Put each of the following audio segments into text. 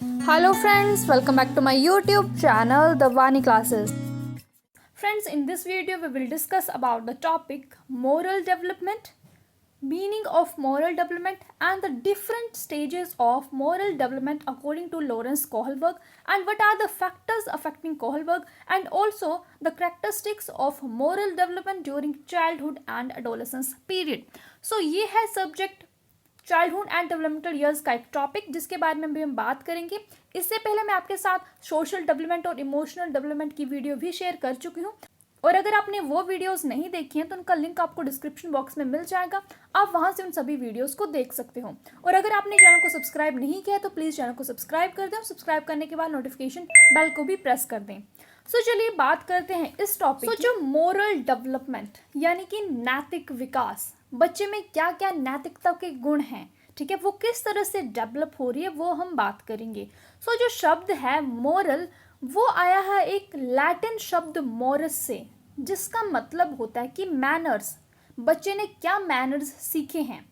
Hello friends, welcome back to my YouTube channel, The Vani Classes. Friends, in this video we will discuss about the topic moral development, meaning of moral development and the different stages of moral development according to Lawrence Kohlberg, and what are the factors affecting Kohlberg, and also the characteristics of moral development during childhood and adolescence period. So ये है subject childhood and developmental years का एक topic जिसके बारे में भी हम बात करेंगे। इससे पहले मैं आपके साथ सोशल डेवलपमेंट और इमोशनल डेवलपमेंट की वीडियो भी शेयर कर चुकी हूँ, और अगर आपने वो वीडियोस नहीं देखी हैं तो उनका लिंक आपको डिस्क्रिप्शन बॉक्स में मिल जाएगा, आप वहां से उन सभी वीडियोस को देख सकते हो। और अगर आपने चैनल को सब्सक्राइब नहीं किया है तो प्लीज़ चैनल को सब्सक्राइब कर दें, और सब्सक्राइब करने के बाद नोटिफिकेशन बेल को भी प्रेस कर दें। सो चलिए बात करते हैं इस टॉपिक। जो मोरल डेवलपमेंट यानी कि नैतिक विकास, बच्चे में क्या क्या नैतिकता के गुण हैं, ठीक है, वो किस तरह से डेवलप हो रही है वो हम बात करेंगे। सो जो शब्द है मोरल, वो आया है एक लैटिन शब्द मोरस से, जिसका मतलब होता है कि मैनर्स। बच्चे ने क्या मैनर्स सीखे हैं,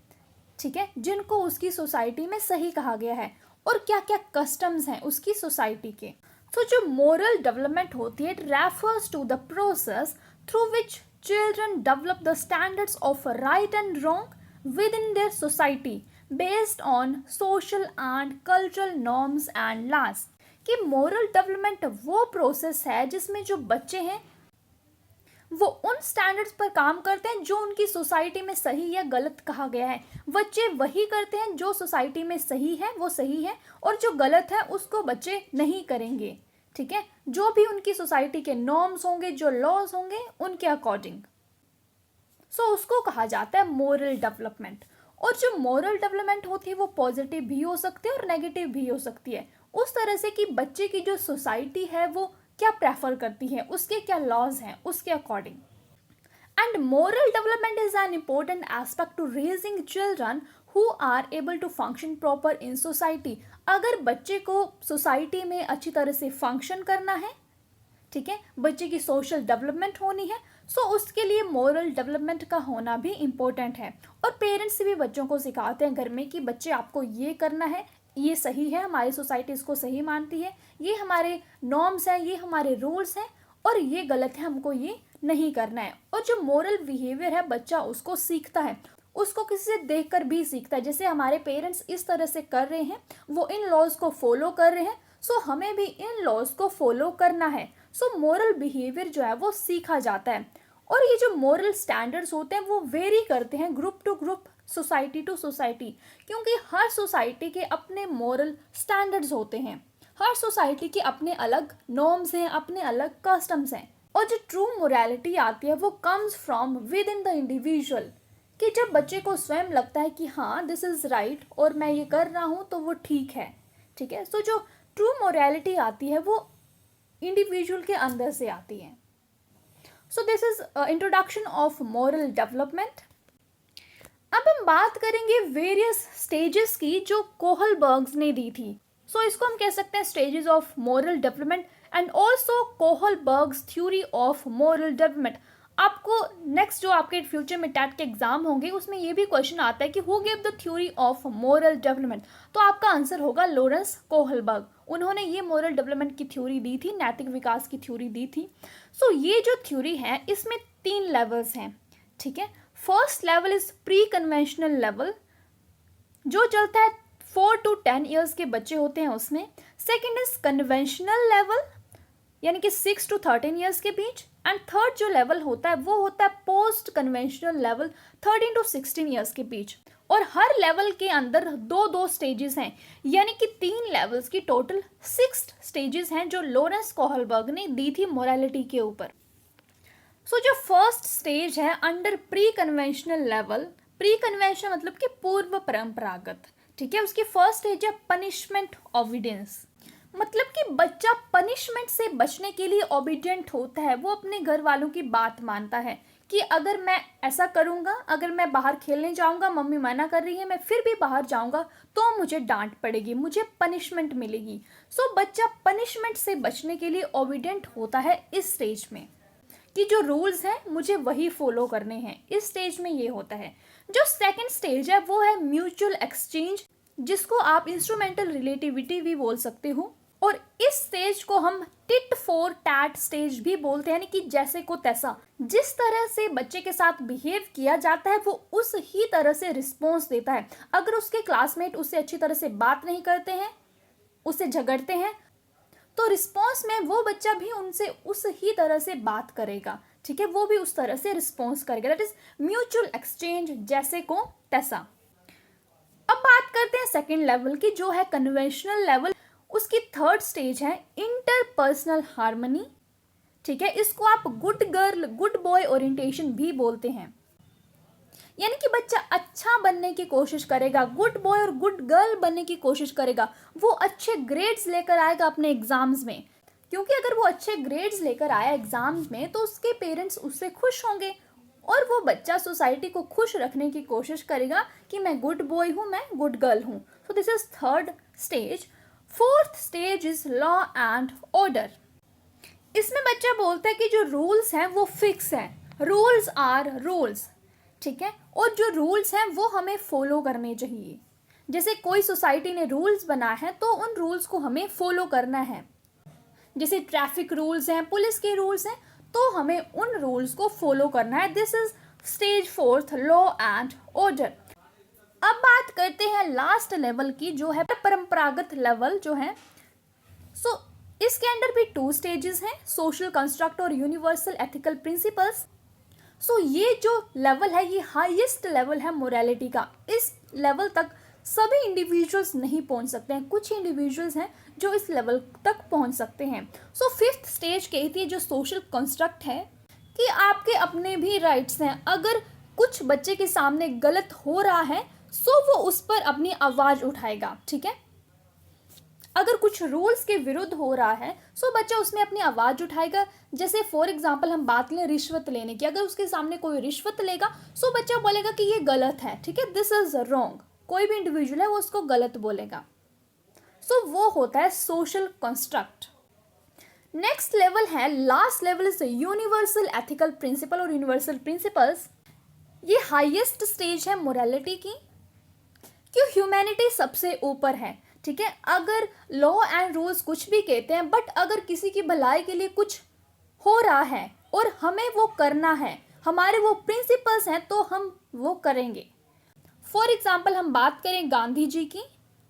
ठीक है, जिनको उसकी सोसाइटी में सही कहा गया है, और क्या क्या कस्टम्स हैं उसकी सोसाइटी के। तो जो मोरल डेवलपमेंट होती है, it refers to the process through which children develop the standards of right and wrong within their society based on social and cultural norms and laws. कि moral development वो process है जिसमें जो बच्चे हैं वो उन स्टैंडर्ड्स पर काम करते हैं जो उनकी सोसाइटी में सही या गलत कहा गया है। बच्चे वही करते हैं जो सोसाइटी में सही है वो सही है, और जो गलत है उसको बच्चे नहीं करेंगे, ठीक है, जो भी उनकी सोसाइटी के नॉर्म्स होंगे, जो लॉज होंगे उनके अकॉर्डिंग। सो उसको कहा जाता है मोरल डेवलपमेंट। और जो मोरल डेवलपमेंट होती है वो पॉजिटिव भी हो सकती है और नेगेटिव भी हो सकती है, उस तरह से कि बच्चे की जो सोसाइटी है वो क्या प्रेफर करती है, उसके क्या लॉज हैं उसके according. And moral development is an important aspect to raising children who are able to function proper in society. अगर बच्चे को सोसाइटी में अच्छी तरह से फंक्शन करना है, ठीक है, बच्चे की सोशल डेवलपमेंट होनी है, सो उसके लिए मोरल डेवलपमेंट का होना भी इम्पोर्टेंट है। और पेरेंट्स भी बच्चों को सिखाते हैं घर में कि बच्चे आपको ये करना है, ये सही है, हमारी सोसाइटी इसको सही मानती है, ये हमारे नॉर्म्स हैं, ये हमारे रूल्स हैं, और ये गलत है, हमको ये नहीं करना है। और जो मोरल बिहेवियर है बच्चा उसको सीखता है, उसको किसी से देखकर भी सीखता है। जैसे हमारे पेरेंट्स इस तरह से कर रहे हैं, वो इन लॉज को फॉलो कर रहे हैं, सो हमें भी इन लॉज को फॉलो करना है। सो मोरल बिहेवियर जो है वो सीखा जाता है। और ये जो मोरल स्टैंडर्ड्स होते हैं वो वेरी करते हैं group to group, society to society, क्योंकि हर सोसाइटी के अपने मोरल स्टैंडर्ड्स होते हैं, हर सोसाइटी के अपने अलग नॉर्म्स हैं, अपने अलग कस्टम्स हैं। और जो ट्रू मोरालिटी आती है वो comes from with in the individual, कि जब बच्चे को स्वयं लगता है कि हाँ दिस इज राइट और मैं ये कर रहा हूँ तो वो ठीक है, ठीक है। सो जो ट्रू मोरालिटी आती है वो इंडिविजुअल के अंदर से आती है। So this is introduction of moral development. अब हम बात करेंगे वेरियस स्टेजेस की जो कोहलबर्ग्स ने दी थी। सो इसको हम कह सकते हैं stages of moral development and also Kohlberg's theory of moral development. आपको नेक्स्ट जो आपके फ्यूचर में टैट के एग्जाम होंगे उसमें ये भी क्वेश्चन आता है कि who give the theory of moral development, तो आपका आंसर होगा लॉरेंस कोहलबर्ग। उन्होंने ये मोरल डेवलपमेंट की थ्योरी दी थी, नैतिक विकास की थ्योरी दी थी। सो ये जो थ्योरी है इसमें 3 लेवल्स हैं, ठीक है। First level is pre conventional level, जो चलता है 4 to 10 ईयर्स के बच्चे होते हैं उसमें। सेकेंड इज कन्वेंशनल लेवल, यानी कि 6 to 13 ईयर्स के बीच। एंड थर्ड जो लेवल होता है वो होता है post conventional level, 13 to 16 years के बीच। और हर लेवल के अंदर 2 स्टेजेस हैं, यानी कि 3 लेवल्स की टोटल 6 स्टेजेस हैं जो लॉरेंस कोहलबर्ग ने दी थी मोरालिटी के ऊपर। सो जो फर्स्ट स्टेज है under pre conventional level, pre conventional मतलब कि पूर्व परंपरागत, ठीक है, उसकी फर्स्ट स्टेज है पनिशमेंट ओबीडियंस, मतलब कि बच्चा पनिशमेंट से बचने के लिए ओबीडियंट होता है, वो अपने घर वालों की बात मानता है कि अगर मैं ऐसा करूँगा, अगर मैं बाहर खेलने जाऊँगा, मम्मी मना कर रही है, मैं फिर भी बाहर जाऊँगा तो मुझे डांट पड़ेगी, मुझे पनिशमेंट मिलेगी। सो बच्चा पनिशमेंट से बचने के लिए ओबीडियंट होता है इस स्टेज में, कि जो रूल्स हैं मुझे वही फॉलो करने हैं। इस स्टेज में ये होता है। जो सेकंड स्टेज है वो है म्यूचुअल एक्सचेंज, जिसको आप इंस्ट्रूमेंटल रिलेटिविटी भी बोल सकते हो। और इस स्टेज को हम टिट फॉर टैट स्टेज भी बोलते हैं, यानी कि जैसे को तैसा। जिस तरह से बच्चे के साथ बिहेव किया जाता है वो उस ही तरह से रिस्पॉन्स देता है। अगर उसके क्लासमेट उससे अच्छी तरह से बात नहीं करते हैं, उससे झगड़ते हैं, तो रिस्पॉन्स में वो बच्चा भी उनसे उस ही तरह से बात करेगा, ठीक है, वो भी उस तरह से रिस्पॉन्स करेगा। दैट इज म्यूचुअल एक्सचेंज, जैसे को तैसा। अब बात करते हैं सेकेंड लेवल की, जो है कन्वेंशनल लेवल। उसकी थर्ड स्टेज है इंटरपर्सनल हार्मनी, ठीक है। इसको आप good girl good boy orientation भी बोलते हैं, यानी कि बच्चा अच्छा बनने की कोशिश करेगा, गुड बॉय और गुड गर्ल बनने की कोशिश करेगा। वो अच्छे ग्रेड्स लेकर आएगा अपने एग्जाम्स में, क्योंकि अगर वो अच्छे ग्रेड्स लेकर आया एग्जाम्स में तो उसके पेरेंट्स उससे खुश होंगे और वो बच्चा सोसाइटी को खुश रखने की कोशिश करेगा कि मैं गुड बॉय हूँ, मैं गुड गर्ल हूँ। So this is third stage. Fourth stage is law and order. इसमें बच्चा बोलता है कि जो रूल्स हैं वो फिक्स हैं, रूल्स आर रूल्स, ठीक है, और जो रूल्स हैं वो हमें फॉलो करने चाहिए। जैसे कोई सोसाइटी ने रूल्स बनाए हैं तो उन रूल्स को हमें फॉलो करना है। जैसे ट्रैफिक रूल्स हैं, पुलिस के रूल्स हैं, तो हमें उन रूल्स को फॉलो करना है। This is stage fourth, law and order. अब बात करते हैं लास्ट लेवल की, जो है परंपरागत लेवल जो है। सो इसके अंदर भी 2 स्टेजेस हैं, सोशल कंस्ट्रक्ट और यूनिवर्सल एथिकल प्रिंसिपल्स। सो ये जो लेवल है ये हाईएस्ट लेवल है मोरालिटी का। इस लेवल तक सभी इंडिविजुअल्स नहीं पहुंच सकते हैं, कुछ इंडिविजुअल्स हैं जो इस लेवल तक पहुंच सकते हैं। सो फिफ्थ स्टेज कहती है जो सोशल कंस्ट्रक्ट है कि आपके अपने भी राइट्स हैं। अगर कुछ बच्चे के सामने गलत हो रहा है सो वो उस पर अपनी आवाज उठाएगा, ठीक है। अगर कुछ रूल्स के विरुद्ध हो रहा है सो बच्चा उसमें अपनी आवाज उठाएगा। जैसे फॉर एग्जांपल हम बात लें रिश्वत लेने की, अगर उसके सामने कोई रिश्वत लेगा सो बच्चा बोलेगा कि ये गलत है, ठीक है, दिस इज रॉन्ग। कोई भी इंडिविजुअल है वो उसको गलत बोलेगा। सो वो होता है सोशल कंस्ट्रक्ट। नेक्स्ट लेवल है, last level is universal ethical principle और यूनिवर्सल प्रिंसिपल्स। ये हाईएस्ट स्टेज है मोरालिटी की, क्यों ह्यूमैनिटी सबसे ऊपर है, ठीक है। अगर लॉ एंड रूल्स कुछ भी कहते हैं बट अगर किसी की भलाई के लिए कुछ हो रहा है और हमें वो करना है, हमारे वो प्रिंसिपल्स हैं तो हम वो करेंगे। फॉर एग्जाम्पल हम बात करें गांधी जी की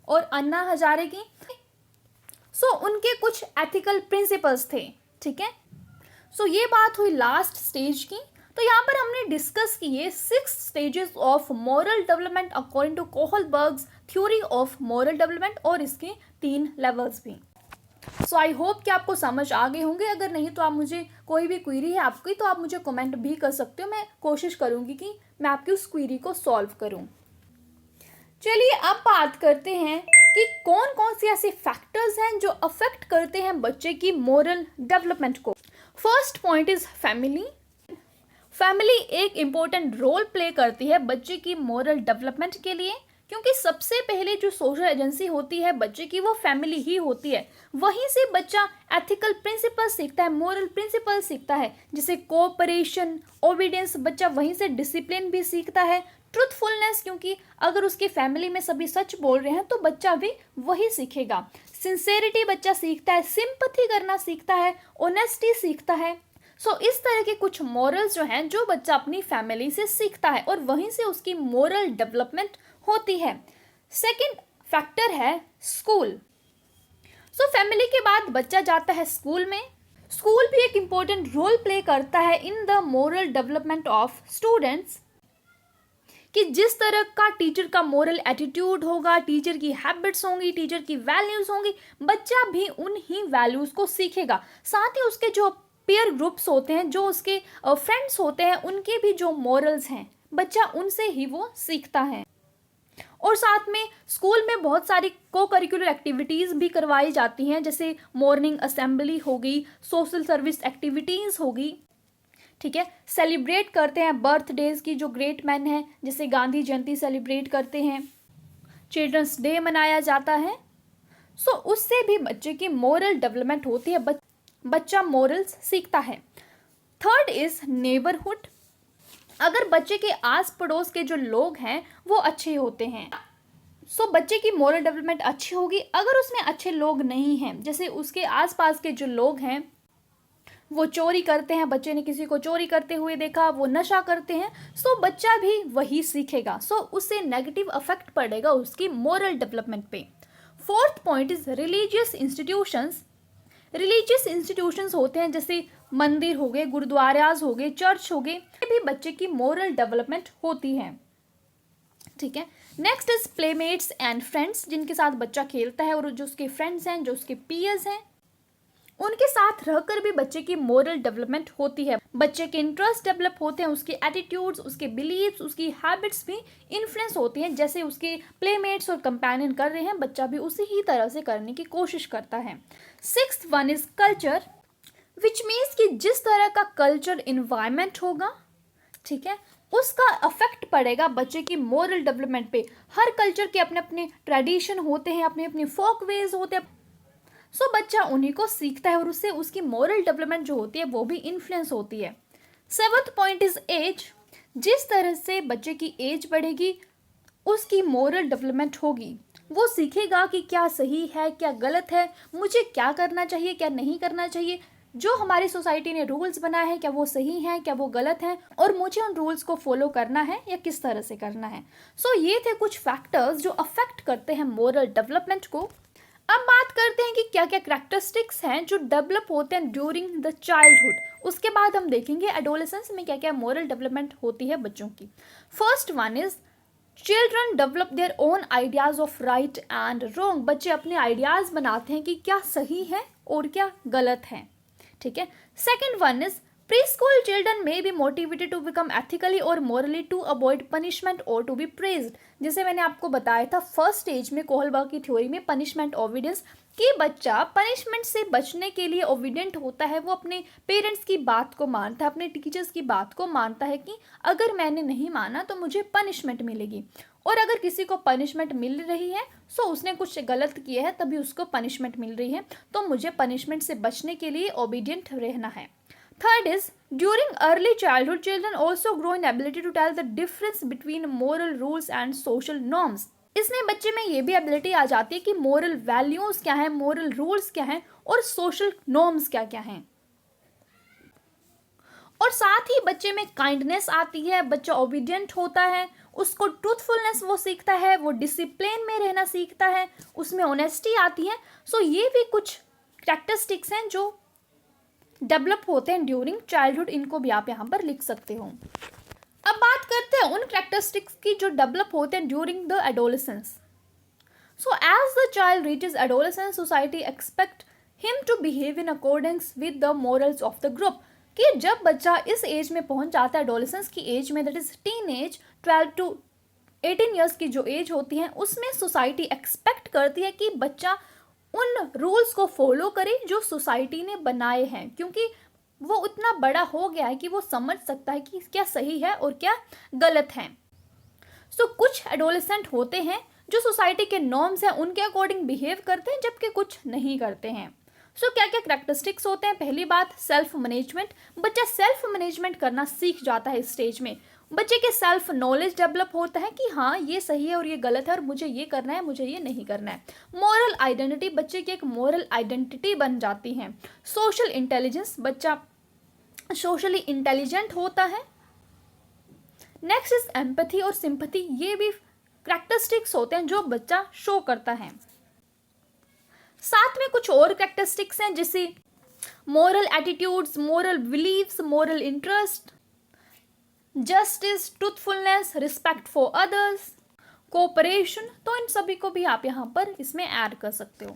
और अन्ना हजारे की, सो उनके कुछ एथिकल प्रिंसिपल्स थे, ठीक है। सो ये बात हुई लास्ट स्टेज की। तो यहाँ पर हमने डिस्कस किए 6 stages of moral development according to Kohlberg's theory of moral development और इसके 3 लेवल्स भी। सो आई होप कि आपको समझ आ गए होंगे। अगर नहीं तो आप मुझे कोई भी क्वेरी है आपकी तो आप मुझे कमेंट भी कर सकते हो, मैं कोशिश करूँगी कि मैं आपकी उस क्वेरी को सॉल्व करूँ। चलिए अब बात करते हैं कि कौन कौन से ऐसे फैक्टर्स हैं जो अफेक्ट करते हैं बच्चे की मोरल डेवलपमेंट को। First point is family. Family एक इम्पोर्टेंट रोल प्ले करती है बच्चे की मोरल डेवलपमेंट के लिए, क्योंकि सबसे पहले जो सोशल एजेंसी होती है बच्चे की वो फैमिली ही होती है। वहीं से बच्चा एथिकल प्रिंसिपल सीखता है, मोरल प्रिंसिपल सीखता है, जैसे कोऑपरेशन, ओबीडियंस। बच्चा वहीं से डिसिप्लिन भी सीखता है, ट्रूथफुलनेस, क्योंकि अगर उसके फैमिली में सभी सच बोल रहे हैं तो बच्चा भी वही सीखेगा। सिंसेरिटी बच्चा सीखता है, सिंपैथी करना सीखता है, ऑनेस्टी सीखता है। सो इस तरह के कुछ मॉरल्स जो हैं जो बच्चा अपनी फैमिली से सीखता है और वहीं से उसकी मोरल डेवलपमेंट होती है। सेकंड फैक्टर है स्कूल। सो फैमिली के बाद बच्चा जाता है स्कूल में। स्कूल भी एक इम्पोर्टेंट रोल प्ले करता है in the moral development of students, कि जिस तरह का टीचर का मोरल एटीट्यूड होगा, टीचर की हैबिट्स होंगी, टीचर की वैल्यूज होंगी, बच्चा भी उन ही वैल्यूज को सीखेगा। साथ ही उसके जो पीयर ग्रुप्स होते हैं, जो उसके फ्रेंड्स होते हैं, उनके भी जो मॉरल्स हैं बच्चा उनसे ही वो सीखता है। और साथ में स्कूल में बहुत सारी को करिकुलर एक्टिविटीज़ भी करवाई जाती हैं, जैसे मॉर्निंग असेंबली होगी, सोशल सर्विस एक्टिविटीज़ होगी, ठीक है। सेलिब्रेट करते हैं बर्थडेज की, जो ग्रेट मैन हैं, जैसे गांधी जयंती सेलिब्रेट करते हैं, चिल्ड्रंस डे मनाया जाता है। सो उससे भी बच्चे की मोरल डेवलपमेंट होती है, बच्चा मोरल्स सीखता है। Third is neighbourhood. अगर बच्चे के आस पड़ोस के जो लोग हैं वो अच्छे होते हैं, सो बच्चे की मोरल डेवलपमेंट अच्छी होगी अगर उसमें अच्छे लोग नहीं हैं, जैसे उसके आसपास के जो लोग हैं वो चोरी करते हैं, बच्चे ने किसी को चोरी करते हुए देखा, वो नशा करते हैं, सो बच्चा भी वही सीखेगा, सो उससे नेगेटिव अफेक्ट पड़ेगा उसकी मोरल डेवलपमेंट पे। Fourth point is religious institutions. Religious institutions होते हैं जैसे मंदिर हो गए, गुरुद्वाराज हो गए, चर्च हो गए, ये भी बच्चे की मोरल डेवलपमेंट होती है। ठीक है, next is playmates and friends, जिनके साथ बच्चा खेलता है और जो उसके फ्रेंड्स हैं, जो उसके पीयर्स हैं, उनके साथ रहकर भी बच्चे की मोरल डेवलपमेंट होती है। बच्चे के इंटरेस्ट डेवलप होते हैं, उसके एटीट्यूड्स, उसके बिलीव्स, उसकी हैबिट्स भी इन्फ्लुएंस होती हैं। जैसे उसके प्लेमेट्स और कंपेनियन कर रहे हैं, बच्चा भी उसी ही तरह से करने की कोशिश करता है। Sixth one is culture, which means कि जिस तरह का कल्चर इन्वायरमेंट होगा, ठीक है, उसका अफेक्ट पड़ेगा बच्चे की मोरल डेवलपमेंट पे। हर कल्चर के अपने अपने ट्रेडिशन होते हैं, अपने अपने फोक वेज होते हैं, सो बच्चा उन्हीं को सीखता है और उससे उसकी मोरल डेवलपमेंट जो होती है वो भी इन्फ्लुएंस होती है। सेवंथ पॉइंट इज एज, जिस तरह से बच्चे की एज बढ़ेगी उसकी मोरल डेवलपमेंट होगी। वो सीखेगा कि क्या सही है, क्या गलत है, मुझे क्या करना चाहिए, क्या नहीं करना चाहिए, जो हमारी सोसाइटी ने रूल्स बनाए हैं क्या वो सही हैं, क्या वो गलत हैं, और मुझे उन रूल्स को फॉलो करना है या किस तरह से करना है। सो ये थे कुछ फैक्टर्स जो अफेक्ट करते हैं मोरल डेवलपमेंट को। अब बात करते हैं कि क्या क्या कैरेक्टरिस्टिक्स हैं जो डेवलप होते हैं ड्यूरिंग द चाइल्डहुड। उसके बाद हम देखेंगे एडोलेसेंस में क्या क्या मोरल डेवलपमेंट होती है बच्चों की। First one is children develop their own ideas of right and wrong. बच्चे अपने आइडियाज बनाते हैं कि क्या सही है और क्या गलत है। ठीक है, second one is pre school children may be motivated to become ethically और मोरली टू अवॉइड पनिशमेंट और टू बी प्रेज्ड। जैसे मैंने आपको बताया था फर्स्ट स्टेज में कोहलबर्ग की थ्योरी में पनिशमेंट ओबीडियंस, कि बच्चा पनिशमेंट से बचने के लिए ओबीडियंट होता है, वो अपने पेरेंट्स की बात को मानता है, अपने टीचर्स की बात को मानता है कि अगर मैंने नहीं माना तो मुझे पनिशमेंट मिलेगी, और अगर किसी को पनिशमेंट मिल रही है सो उसने कुछ गलत किया है तभी उसको पनिशमेंट मिल रही है, तो मुझे पनिशमेंट से बचने के लिए ओबीडियंट रहना है। Third is, during early childhood, children also grow in ability to tell the difference between moral rules and social norms. इसमें बच्चे में ये भी एबिलिटी आ जाती है कि मोरल वैल्यूज क्या है, मोरल रूल्स क्या हैं और सोशल नॉर्म्स क्या क्या हैं। और साथ ही बच्चे में काइंडनेस आती है, बच्चा ओबीडियंट होता है, उसको ट्रूथफुलनेस वो सीखता है, वो डिसिप्लिन में रहना सीखता है, उसमें ऑनेस्टी आती है। सो ये भी कुछ कैरेक्टरिस्टिक्स हैं जो डेवलप होते हैं ड्यूरिंग चाइल्डहुड, इनको भी आप यहाँ पर लिख सकते हो। अब बात करते हैं उन कैरेक्टरिस्टिक्स की जो डेवलप होते हैं during the adolescence. So as the child reaches adolescence, society expect him to behave in accordings with the morals of the group. कि जब बच्चा इस एज में पहुंच जाता है, एडोलेसेंस की एज में, that is teen age, 12 to 18 years की जो एज होती है, उसमें सोसाइटी एक्सपेक्ट करती है कि बच्चा उन रूल्स को फॉलो करे जो सोसाइटी ने बनाए हैं, क्योंकि वो उतना बड़ा हो गया है कि वो समझ सकता है कि क्या सही है और क्या गलत है। सो कुछ एडोलेसेंट होते हैं जो सोसाइटी के नॉर्म्स हैं उनके अकॉर्डिंग बिहेव करते हैं, जबकि कुछ नहीं करते हैं। सो क्या क्या कैरेक्टरिस्टिक्स होते हैं? पहली बात, सेल्फ मैनेजमेंट। बच्चा सेल्फ मैनेजमेंट करना सीख जाता है इस स्टेज में। बच्चे के सेल्फ नॉलेज डेवलप होता है कि हाँ ये सही है और ये गलत है और मुझे ये करना है, मुझे ये नहीं करना है। मोरल आइडेंटिटी, बच्चे की एक मोरल आइडेंटिटी बन जाती है। सोशल इंटेलिजेंस, बच्चा सोशली इंटेलिजेंट होता है। नेक्स्ट इज एम्पैथी और सिंपैथी, ये भी कैरेक्टरिस्टिक्स होते हैं जो बच्चा शो करता है। साथ में कुछ और कैरेक्टरिस्टिक्स हैं जैसे moral attitudes, moral believes, moral interest, justice, truthfulness, respect for others, cooperation. तो इन सभी को भी आप यहाँ पर इसमें ऐड कर सकते हो।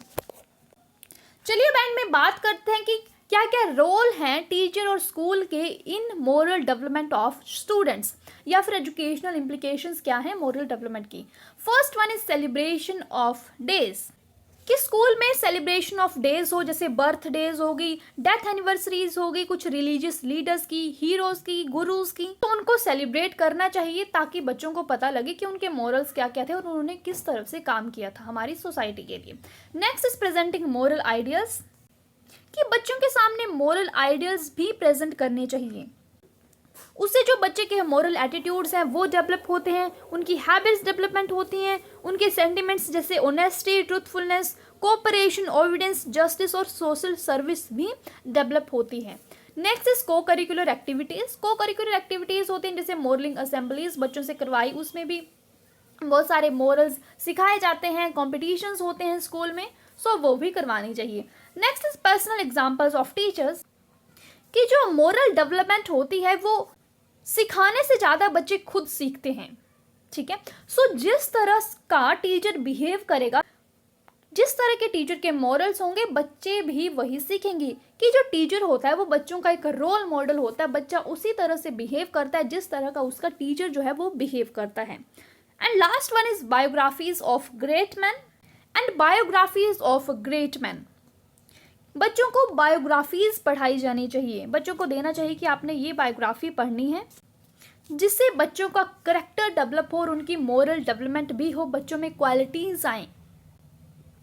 चलिए बैंड में बात करते हैं कि क्या क्या रोल हैं टीचर और स्कूल के इन मोरल डेवलपमेंट ऑफ स्टूडेंट्स, या फिर एजुकेशनल इम्प्लीकेशंस क्या है मोरल डेवलपमेंट की। First one is celebration of days, कि स्कूल में सेलिब्रेशन ऑफ डेज हो, जैसे बर्थडेज हो गई, डेथ एनिवर्सरीज हो गई, कुछ रिलीजियस लीडर्स की, हीरोज की, गुरुज की, तो उनको सेलिब्रेट करना चाहिए ताकि बच्चों को पता लगे कि उनके मॉरल्स क्या क्या थे और उन्होंने किस तरफ से काम किया था हमारी सोसाइटी के लिए। Next is presenting moral ideals, कि बच्चों के सामने मोरल आइडियल्स भी प्रेजेंट करने चाहिए। उससे जो बच्चे के मोरल एटीट्यूड्स हैं वो डेवलप होते हैं, उनकी हैबिट्स डेवलपमेंट होती हैं, उनके सेंटिमेंट्स जैसे honesty, truthfulness, cooperation, obedience, justice और सोशल सर्विस भी डेवलप होती है। नेक्स्ट इज को करिकुलर एक्टिविटीज़। को करिकुलर एक्टिविटीज़ होती हैं जैसे मॉरलिंग असेंबलीज बच्चों से करवाई, उसमें भी बहुत सारे मॉरल्स सिखाए जाते हैं, कॉम्पिटिशन्स होते हैं स्कूल में, सो वो भी करवानी चाहिए। Next is personal examples of teachers, कि जो मोरल डेवलपमेंट होती है वो सिखाने से ज़्यादा बच्चे खुद सीखते हैं, ठीक है। सो जिस तरह का टीचर बिहेव करेगा, जिस तरह के टीचर के मॉरल्स होंगे, बच्चे भी वही सीखेंगे। कि जो टीचर होता है वो बच्चों का एक रोल मॉडल होता है, बच्चा उसी तरह से बिहेव करता है जिस तरह का उसका टीचर जो है वो बिहेव करता है। And last one is biographies of great man and biographies of great man. बच्चों को बायोग्राफीज पढ़ाई जानी चाहिए, बच्चों को देना चाहिए कि आपने ये बायोग्राफी पढ़नी है, जिससे बच्चों का करेक्टर डेवलप हो और उनकी मोरल डेवलपमेंट भी हो, बच्चों में क्वालिटीज आए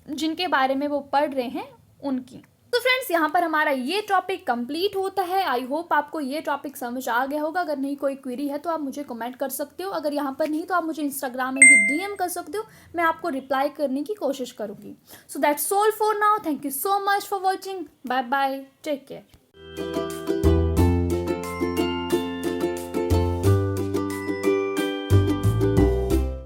जिनके बारे में वो पढ़ रहे हैं उनकी। तो फ्रेंड्स, यहाँ पर हमारा ये टॉपिक कंप्लीट होता है। आई होप आपको ये टॉपिक समझ आ गया होगा। अगर नहीं कोई क्वेरी है तो आप मुझे कमेंट कर सकते हो, अगर यहाँ पर नहीं तो आप मुझे इंस्टाग्राम में भी DM कर सकते हो, मैं आपको रिप्लाई करने की कोशिश करूँगी। So that's all for now, thank you so much for watching, bye bye, take care.